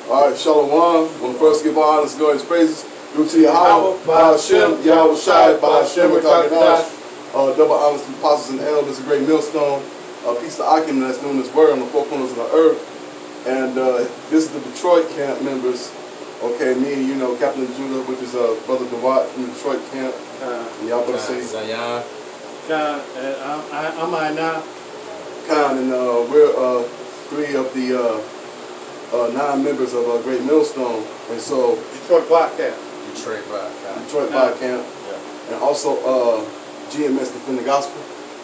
All right, Shalom. When first give all honors, glory, and praises due to Yahweh, Bahashem, Yahweh Shai, Bahashem, and Takadash. Double honors to the apostles and elders, a great millstone. Peace to Akim that's doing this word on the four corners of the earth. And this is the Detroit camp members. Okay, me, you know, Captain Judah, which is Brother DeWatt from the Detroit camp. And y'all better say Zion. I'm Aina. Khan, and we're three of the 9 members of a great millstone. And so Detroit Block Camp. Detroit Block Camp. Yeah. And also GMS Defend the Gospel.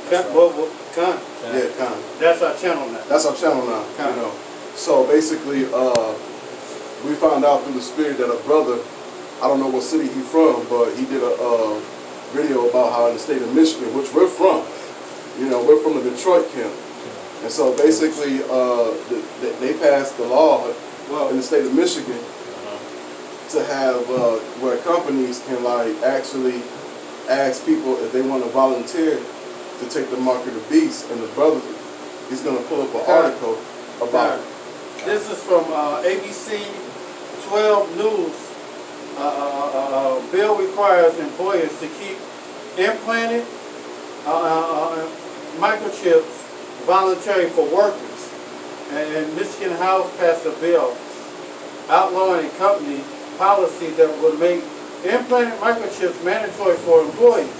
Khan. Yeah, Khan. That's our channel now. That's our channel now. You know. So basically, we found out through the spirit that a brother, I don't know what city he's from, but he did a video about how in the state of Michigan, which we're from, you know, we're from the Detroit camp. And so basically, they passed the law in the state of Michigan to have where companies can like actually ask people if they want to volunteer to take the mark of the beast. And the brother, he's going to pull up an article about it. This is from ABC 12 News. Bill requires employers to keep implanted microchips voluntary for workers. And Michigan House passed a bill outlawing a company policy that would make implanted microchips mandatory for employees.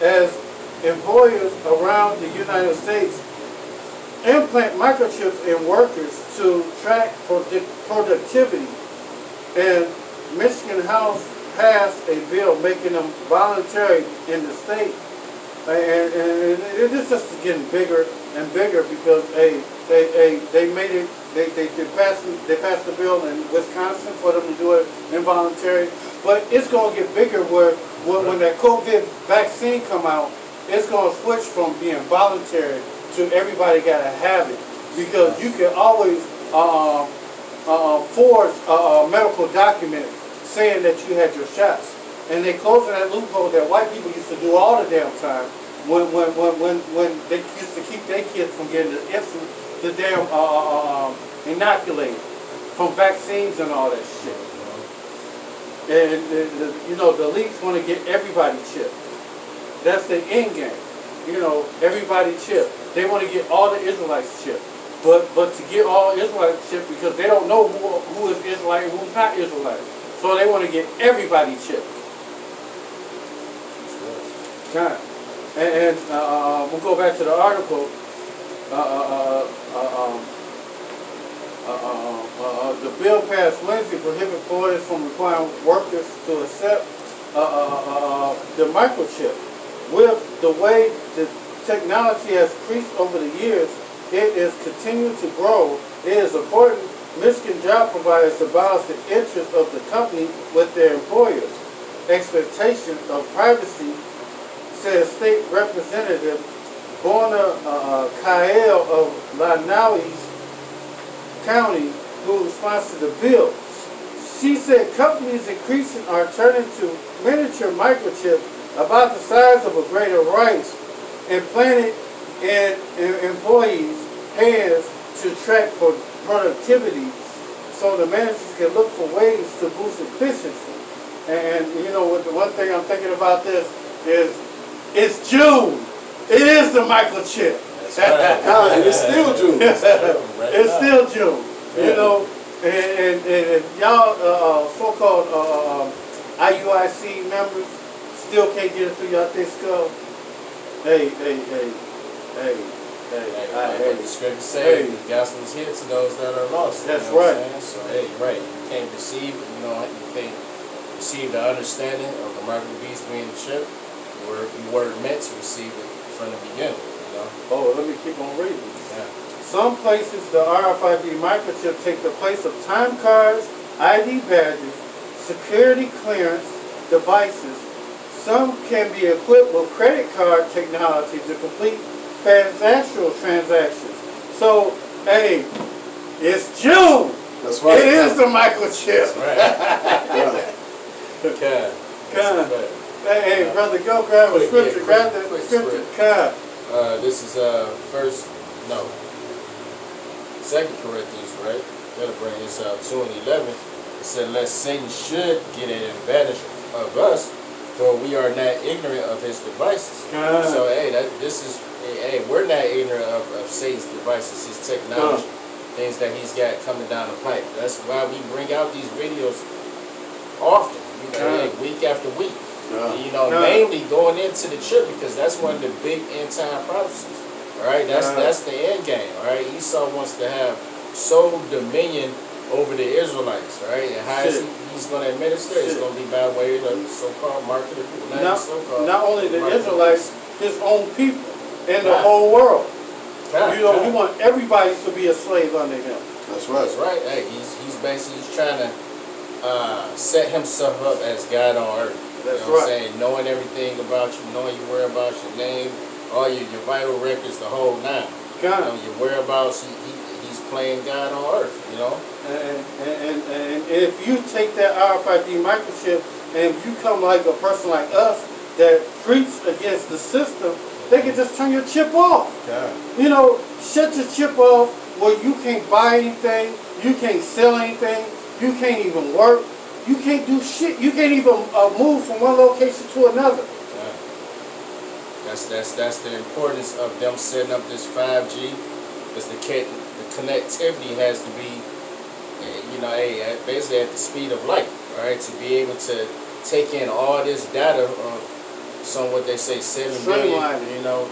As employers around the United States implant microchips in workers to track productivity, and Michigan House passed a bill making them voluntary in the state, and it's just getting bigger and bigger because they made it. They passed the bill in Wisconsin for them to do it involuntary, but it's going to get bigger where when that COVID vaccine come out, it's going to switch from being voluntary to everybody got to have it, because you can always forge a medical document saying that you had your shots, and they closing that loophole that white people used to do all the damn time when they used to keep their kids from getting the damn inoculated from vaccines and all that shit. And you know, the elites want to get everybody chipped. That's the end game. You know, everybody chipped. They want to get all the Israelites chipped. But to get all Israelites chipped, because they don't know who is Israelite and who's not Israelite. So they want to get everybody chipped. Okay. And we'll go back to the article. The bill passed Wednesday prohibit employers from requiring workers to accept the microchip. With the way the technology has increased over the years, it is continuing to grow. It is important Michigan job providers to balance the interests of the company with their employers' expectation of privacy, said State Representative Borna Kael of Lanawis County, who sponsored the bill. She said companies increasingly are turning to miniature microchips about the size of a grain of rice implanted in employees' hands to track for productivity, so the managers can look for ways to boost efficiency. And you know, the one thing I'm thinking about this is it's June. It is the microchip. And it's still June. It's still June. You know, and y'all so-called IUIC members still can't get it through y'all thick skull. Hey. The scripture says the gospel is here to those that are lost. That's right. So hey, right. You can't receive, you can't receive the understanding of the mark of the beast being the chip. You were meant to receive it from the beginning. You know. Oh, let me keep on reading. Yeah. Some places the RFID microchip take the place of time cards, ID badges, security clearance devices. Some can be equipped with credit card technology to complete transactional transactions. So, hey, it's June. That's right. It is the microchip. That's right. Hey, brother, go grab a scripture. Grab the scripture. This is Second Corinthians, right? Gotta bring this out. 2:11. It said, "Lest Satan should get an advantage of us, for we are not ignorant of his devices." So we're not ignorant of Satan's devices, his technology, things that he's got coming down the pipe. That's why we bring out these videos often, week after week. Mainly going into the trip, because that's one of the big end time prophecies. All right, that's the end game. All right, Esau wants to have sole dominion over the Israelites. Right, and how is he's going to administer? It's going to be by way of the so-called mark of the beast. Not only the Israelites, his own people and the whole world. He wants everybody to be a slave under him. That's right. That's right. Hey, he's basically trying to set himself up as God on earth. That's you know what I'm saying? Knowing everything about you, knowing your whereabouts, your name, all your vital records, the whole nine. Your whereabouts, he's playing God on earth, you know? And if you take that RFID microchip and you come like a person like us that preach against the system, they can just turn your chip off. Shut your chip off where you can't buy anything, you can't sell anything, you can't even work, you can't do shit, you can't even move from one location to another. That's the importance of them setting up this 5G, because the connectivity has to be, basically at the speed of light, right? To be able to take in all this data of what they say 7 billion.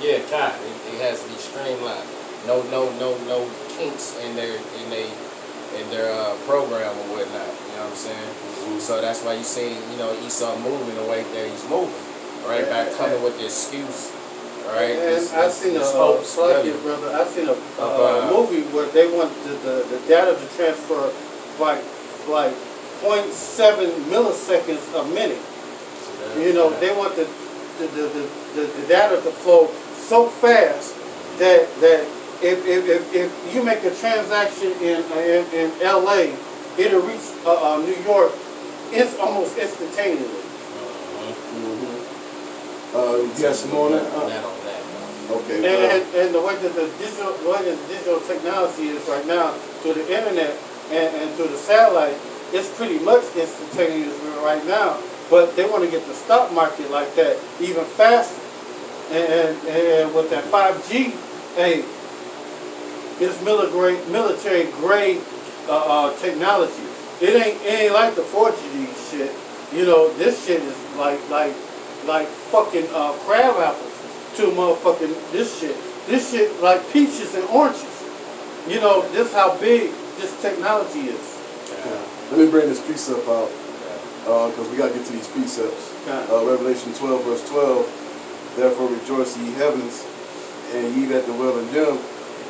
It has to be streamlined. No kinks in their program or whatnot. You know what I'm saying? So that's why you see, Esau moving the way that he's moving, right? By coming with the excuse, right? And I've seen a movie where they want the data to transfer like 0.7 milliseconds a minute. They want the data to flow so fast that if you make a transaction in LA, it'll reach New York. It's almost instantaneously. You got some more on that? Okay. And the way that the digital technology is right now, through the internet and through the satellite, it's pretty much instantaneous right now. But they want to get the stock market like that even faster. And with that 5G, hey, it's military grade technology. It ain't like the 4G shit. This shit is like fucking crab apples to motherfucking this shit. This shit like peaches and oranges. This is how big this technology is. Let me bring this precept out, because we got to get to these precepts. Revelation 12, verse 12. Therefore rejoice, ye heavens, and ye that dwell in them.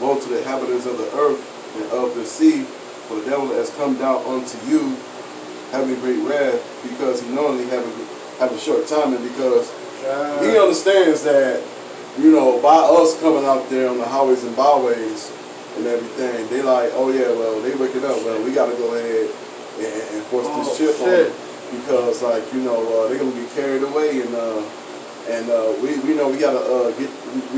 Woe to the inhabitants of the earth and of the sea, for the devil has come down unto you, having great wrath, because he knowingly have a short time, and because he understands that, by us coming out there on the highways and byways and everything, they like, oh yeah, well, they waking up, well, we got to go ahead and force this chip on them, because they're gonna get carried away, and we know we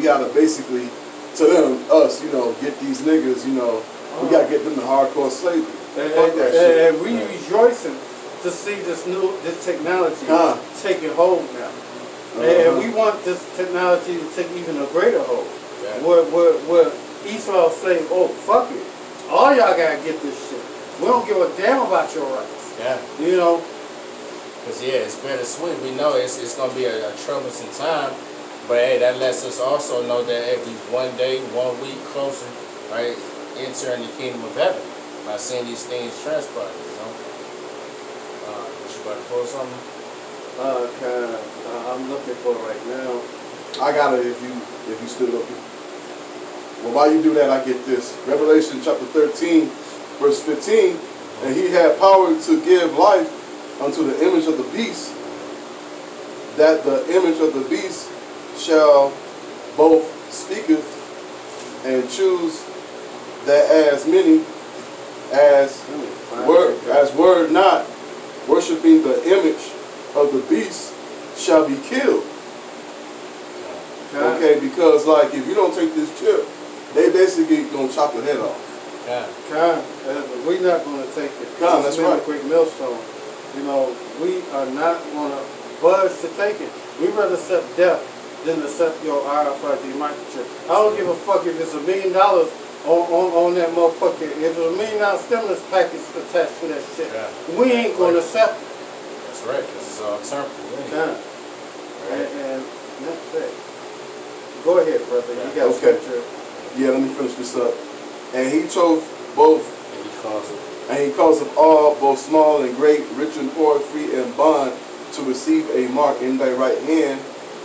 gotta basically, to them, us, get these niggas, we gotta get them to hardcore slavery. And we rejoicing to see this technology taking hold now. And we want this technology to take even a greater hold. Where Esau saying, oh, fuck it. All y'all gotta get this shit. We don't give a damn about your rights. Because, it's bittersweet. We know it's going to be a troublesome time. But, hey, that lets us also know that every one day, 1 week closer, right, entering the kingdom of heaven by seeing these things transpire, What you about to pull something? I'm looking for it right now. I got it if you still looking. Well, while you do that, I get this. Revelation chapter 13, verse 15. And he had power to give life unto the image of the beast, that the image of the beast shall both speaketh and choose that as many as word not worshiping the image of the beast shall be killed. Okay, because if you don't take this chip, they basically gonna chop your head off. We're not going to take it. That's right. A great millstone. You know, we are not going to budge to take it. We'd rather accept death than accept your RFID microchip. I don't give a fuck if it's $1 million on that motherfucker. If it's $1 million stimulus package attached to that shit, we ain't going to accept it. That's right, because it's all temporal. And that's it. Go ahead, brother. You got scripture. Yeah, let me finish this up. And he chose both. And he calls them all, both small and great, rich and poor, free and bond, to receive a mark in thy right hand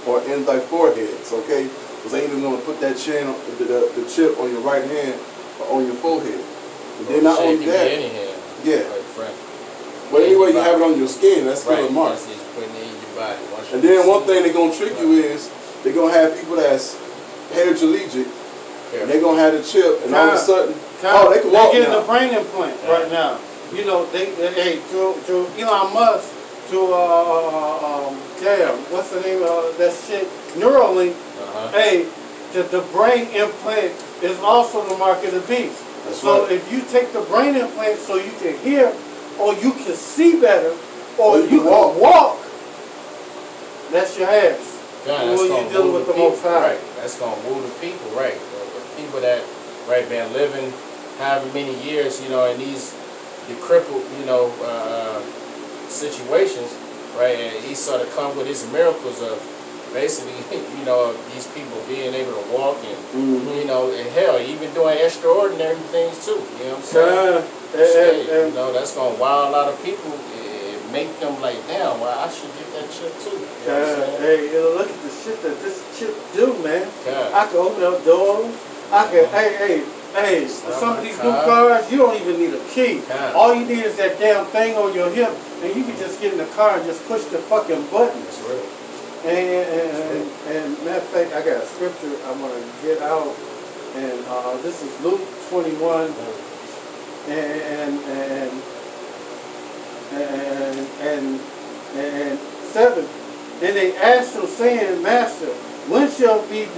or in thy foreheads. Okay? Because ain't even going to put that the chip on your right hand or on your forehead. And then not only that, but anyway, you have it on your skin. That's still a mark. And then one thing they're going to trick you is they're going to have people that's paraplegic, and they're going to have the chip, and all of a sudden, they can walk now. They're getting a brain implant right now. You know, to Elon Musk, what's the name of that shit? Neuralink. Hey, the brain implant is also the mark of the beast. So if you take the brain implant so you can hear, or you can see better, or you can walk, that's your ass. When you're dealing with the Most High. Right. That's going to woo the people, right. The people that, been living however many years, you know, in these crippled, you know, situations, right, and he sort of come with his miracles of basically, you know, these people being able to walk and, you know, and hell, even doing extraordinary things too, you know what I'm saying? You know, that's going to wow a lot of people. Make them like, damn, well, I should get that chip too. You know what I'm saying? Hey, look at the shit that this chip do, man. I can open up doors. I can, hey, some of these new cars, you don't even need a key. All you need is that damn thing on your hip, and you can just get in the car and just push the fucking button. That's right. And matter of fact, I got a scripture I'm going to get out, and this is Luke 21, and 7. And they asked him, saying, Master, when shall these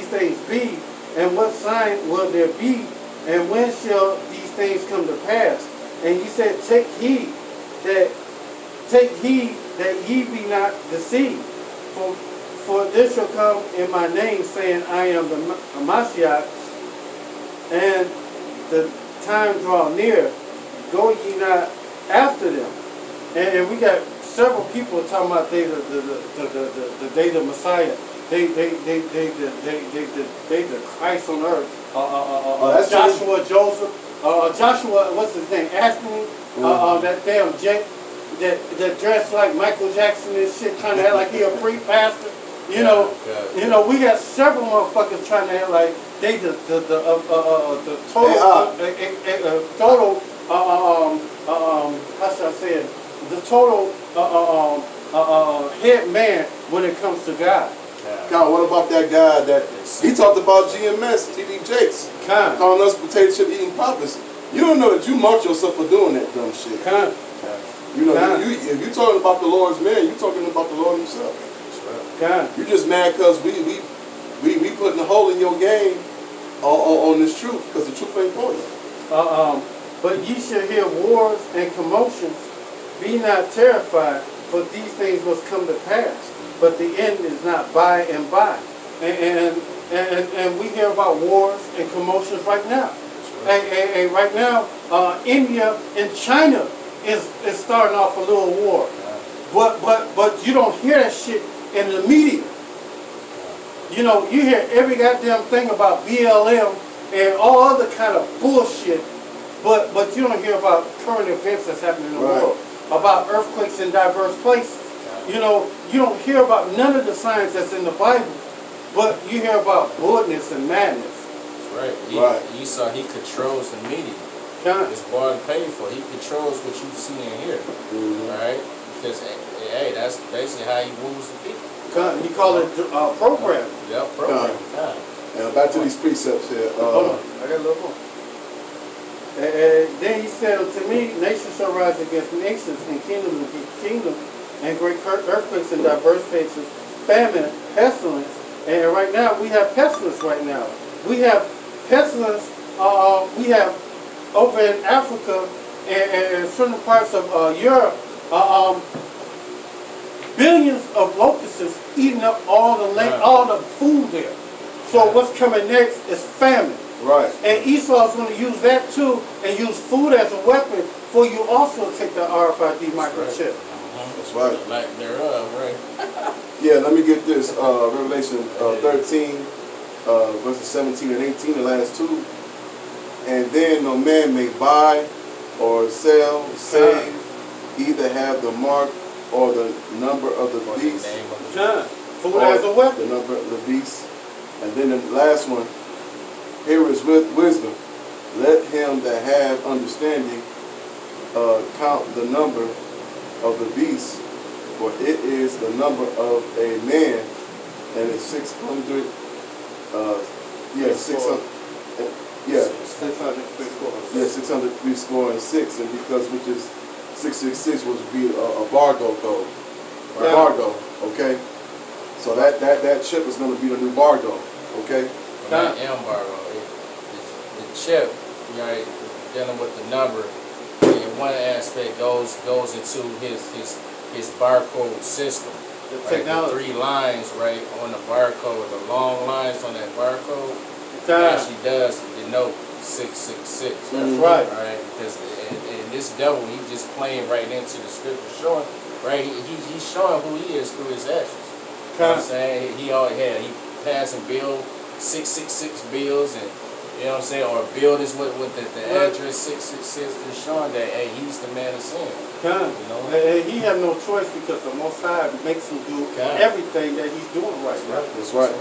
things be? And what sign will there be? And when shall these things come to pass? And he said, Take heed that ye be not deceived. For this shall come in my name, saying, I am the Mashiach, and the time draw near. Go ye not after them. And we got several people talking about the day the Messiah. They the Christ on earth. Joshua, Joseph, Joshua, what's his name? Aspen, that damn Jake that dressed like Michael Jackson and shit, trying to act like he a free pastor. You know, we got several motherfuckers trying to act like they the total how should I say it? The total head man when it comes to God. God, what about that guy that he talked about GMS, TD Jakes, calling us potato chip eating prophets? You don't know that you marked yourself for doing that dumb shit. You know, if you're talking about the Lord's man, you're talking about the Lord himself. You're just mad because we putting a hole in your game on this truth, because the truth ain't for you. But ye shall hear wars and commotions. Be not terrified, for these things must come to pass. But the end is not by and by. And we hear about wars and commotions right now. And right now, India and China is starting off a little war. But you don't hear that shit in the media. You know, you hear every goddamn thing about BLM and all other kind of bullshit, but you don't hear about current events that's happening in the world, about earthquakes in diverse places. You know, you don't hear about none of the signs that's in the Bible, but you hear about boldness and madness. Esau, he controls the media. It's bought and paid for. He controls what you see and hear. Right? Because, hey, that's basically how he woos the people. He called it program. Yep, program. And back to these precepts here. Hold on, I got a little more. And then he said unto me, nations shall rise against nations, and kingdoms against kingdoms, and great earthquakes in diverse places, famine, pestilence. And right now, we have pestilence right now. We have pestilence we have over in Africa and certain parts of Europe, billions of locusts eating up all the land, all the food there. So what's coming next is famine. Right. And Esau's going to use that too, and use food as a weapon for you also to take the RFID microchip. That's right. Lack thereof, right? Yeah, let me get this. Revelation 13, verses 17 and 18, the last two. And then no man may buy or sell, save, either have the mark or the number of the beast. Food as a weapon. The number of the beast. And then the last one, here is with wisdom. Let him that have understanding count the number of the beast, for it is the number of a man, and it's 600. Yeah, 600. Yeah. 600 Yeah, 603 score and 6, and because which is 666 would be a bargo code. Yeah. Bargo, okay? So that chip is going to be the new bargo, okay? Not embargo. The chip, right, dealing with the number, in one aspect goes into his barcode system. The Right? technology. The 3 lines, right, on the barcode, the long lines on that barcode, actually does denote 666. That's right. Right, because and this devil, he's just playing right into the scripture, showing, right, he's showing who he is through his actions. You know what I'm saying? He passed and billed 666 bills, and you know what I'm saying, or bill is with the address 666 is showing that, hey, he's the man of sin. You know? And he have no choice because the Most High makes him do everything that he's doing right now. That's right.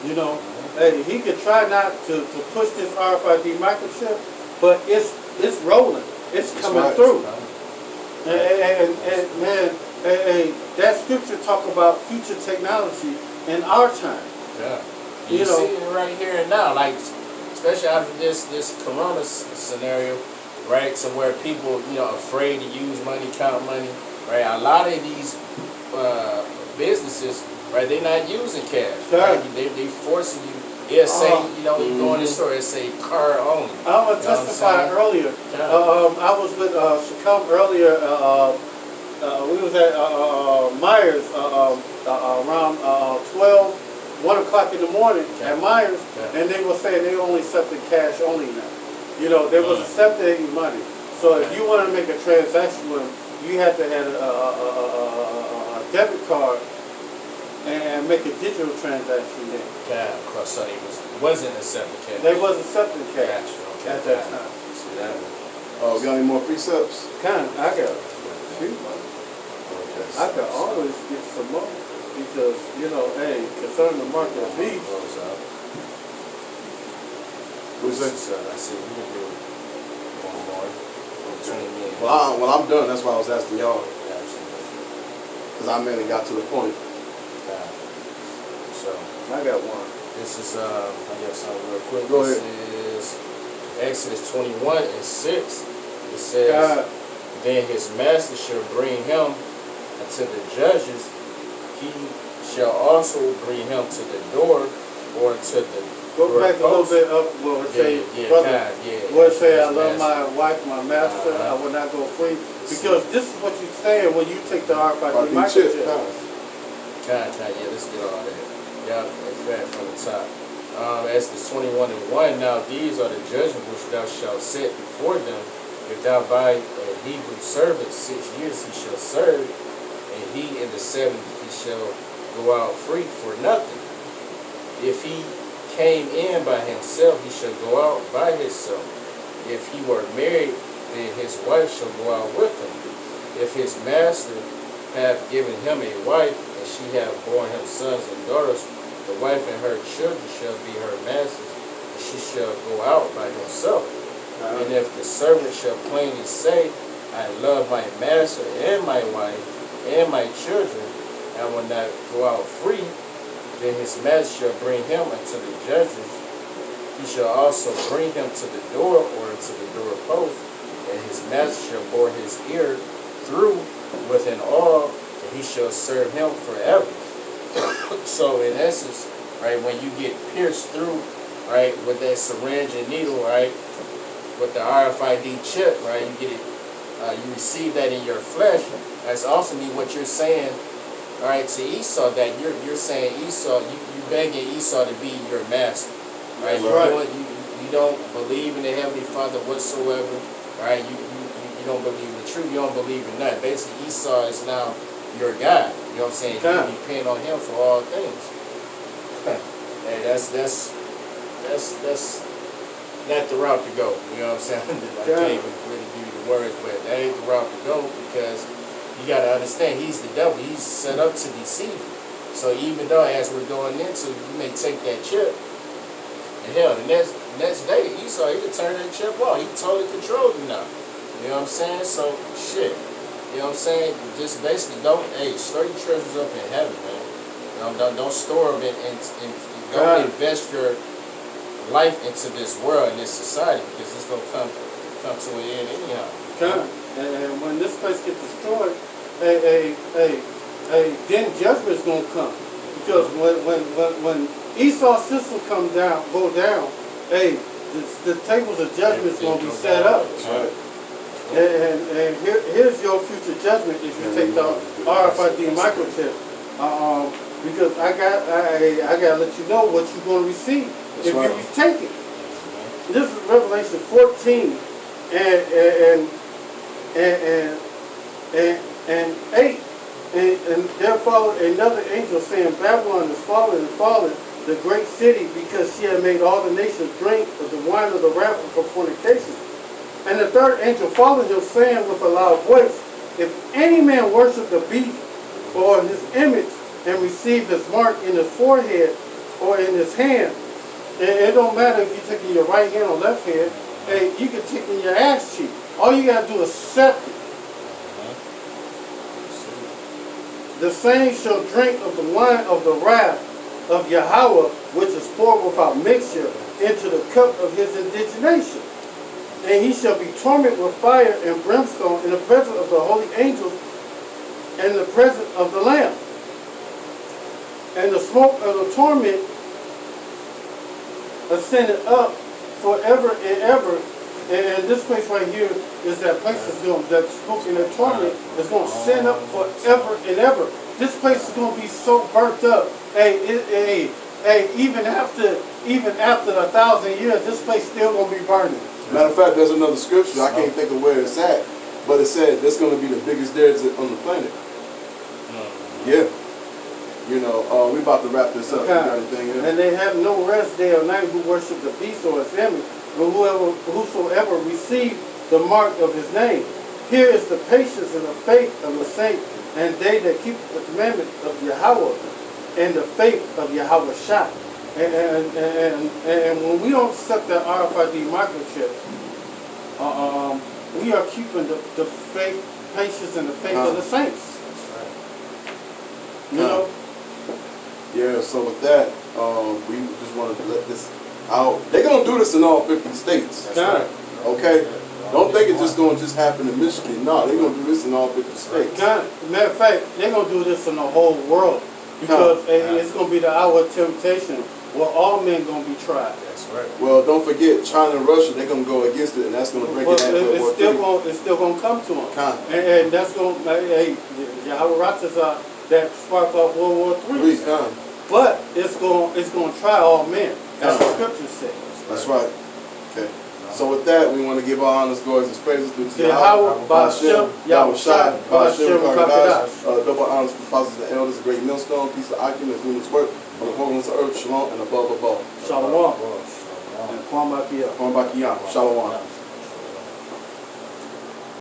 You know, hey, he could try not to push this RFID microchip, but it's rolling. It's coming through. And man, that scripture talk about future technology in our time. Yeah. You You know, see it right here and now, like especially after this corona scenario, right? So where people, afraid to use money, count money, right? A lot of these businesses, right? They're not using cash. Right? They forcing you. Yeah, say you go in the store and say card only. I want to testify earlier. I was with Shacom earlier. We was at Myers around 1 o'clock in the morning at Myers, and they were saying they only accepted cash only now. You know, they was accepting money. So if you want to make a transaction with them, you had to have a debit card and make a digital transaction then. Yeah, of course, so they wasn't accepting cash. They wasn't accepting cash at that time. See that? Oh, got any more precepts? I got few money. I could always get some more because, hey, concerning the market of beef. What's that? I said we can do one more. Between me and Well, I'm done. That's why I was asking y'all, Absolutely. because I mainly got to the point. So I got one. this is I got something real quick. Go This is Exodus 21 and 6. It says, then his master shall bring him unto the judges. He shall also bring him to the door or to the Go back a little bit up where it say, brother, where it say, I love my wife, my master, I will not go free. Because this is what you're saying when you take the RFID microchip. Yeah, let's get all that. Yeah, in fact, from the top. Exodus 21 and 1. Now these are the judgments which thou shalt set before them. If thou buy a Hebrew servant 6 years, he shall serve, and he in the 7th he shall go out free for nothing. If he came in by himself, he shall go out by himself. If he were married, then his wife shall go out with him. If his master have given him a wife, and she have borne him sons and daughters, the wife and her children shall be her master's, and she shall go out by himself. And if the servant shall plainly say, I love my master and my wife and my children, and will not go out free, then his master shall bring him unto the judges. He shall also bring him to the door or to the doorpost, and his master shall bore his ear through with an awl, and he shall serve him forever. So in essence, right, when you get pierced through right, with that syringe and needle, right, with the RFID chip, right, you get it, you receive that in your flesh. That's ultimately what you're saying, all right, to Esau, that you're saying Esau, you begging Esau to be your master, right? You don't believe in the Heavenly Father whatsoever, right? You don't believe in the truth. You don't believe in nothing. Basically, Esau is now your God. You know what I'm saying? You depend on him for all things. Hey, that's not the route to go. You know what I'm saying? I can't even really give you the words, but that ain't the route to go, because you got to understand, he's the devil. He's set up to deceive you. So even though, as we're going into, you may take that chip, and hell, the next day, Esau, he could turn that chip off. He totally controls you now. You know what I'm saying? So, shit. You know what I'm saying? Just basically store your treasures up in heaven, man. You know, don't store them and don't invest your life into this world and this society, because it's going to come to an end anyhow. And when this place gets destroyed, then judgment's going to come. Because when Esau's system go down, the tables of judgment is going to be set up. Right. And here's your future judgment if you take the RFID microchip. Because I gotta let you know what you're going to receive if you take it. This is Revelation 14 and 8. And there followed another angel saying, Babylon is fallen, the great city, because she had made all the nations drink of the wine of the wrath of her fornication. And the third angel followed him, saying with a loud voice, if any man worship the beast or his image and receive his mark in his forehead or in his hand, and it don't matter if you take in your right hand or left hand, and you can take in your ass cheek. All you got to do is accept it. The same shall drink of the wine of the wrath of Yahweh, which is poured without mixture into the cup of his indignation. And he shall be tormented with fire and brimstone in the presence of the holy angels and the presence of the Lamb. And the smoke of the torment ascended up forever and ever. And this place right here is that place that smoke and that torment is going to ascend up forever and ever. This place is going to be so burnt up. Even after 1,000 years, this place still going to be burning. Matter of fact, there's another scripture, I can't think of where it's at, but it said this going to be the biggest desert on the planet. Yeah. You know, we about to wrap this up. You got anything else? And they have no rest day or night who worship the beast or his image, but whosoever receive the mark of his name. Here is the patience and the faith of the saints, and they that keep the commandments of Yahweh, and the faith of Yahweh Shah. And when we don't accept that RFID microchip, we are keeping the faith, patience, and the faith of the saints. You know? Yeah, so with that, we just wanted to let this out. They're going to do this in all 50 states. Okay? Don't think it's just going to happen in Michigan. No, they're going to do this in all 50 states. Matter of fact, they're going to do this in the whole world. Because it's going to be the hour of temptation where all men going to be tried. That's right. Well, don't forget, China and Russia, they're going to go against it, and that's going to bring it into it's still going to come to them. And that's going to, Yahweh Ratz that sparked off World War III. But it's going to try all men. That's what Scripture says. That's right. Okay. So with that, we want to give our honors, glories, and praises to Yahweh, Ba'ashem, Yahweh Shai, Ba'ashem, Kakadash. Double honors for apostles and elders, a great millstone, piece of Akim, and doing its work on the programs of earth, shalom, and above. Shalom. And Kwam Bakiyah. Shalom.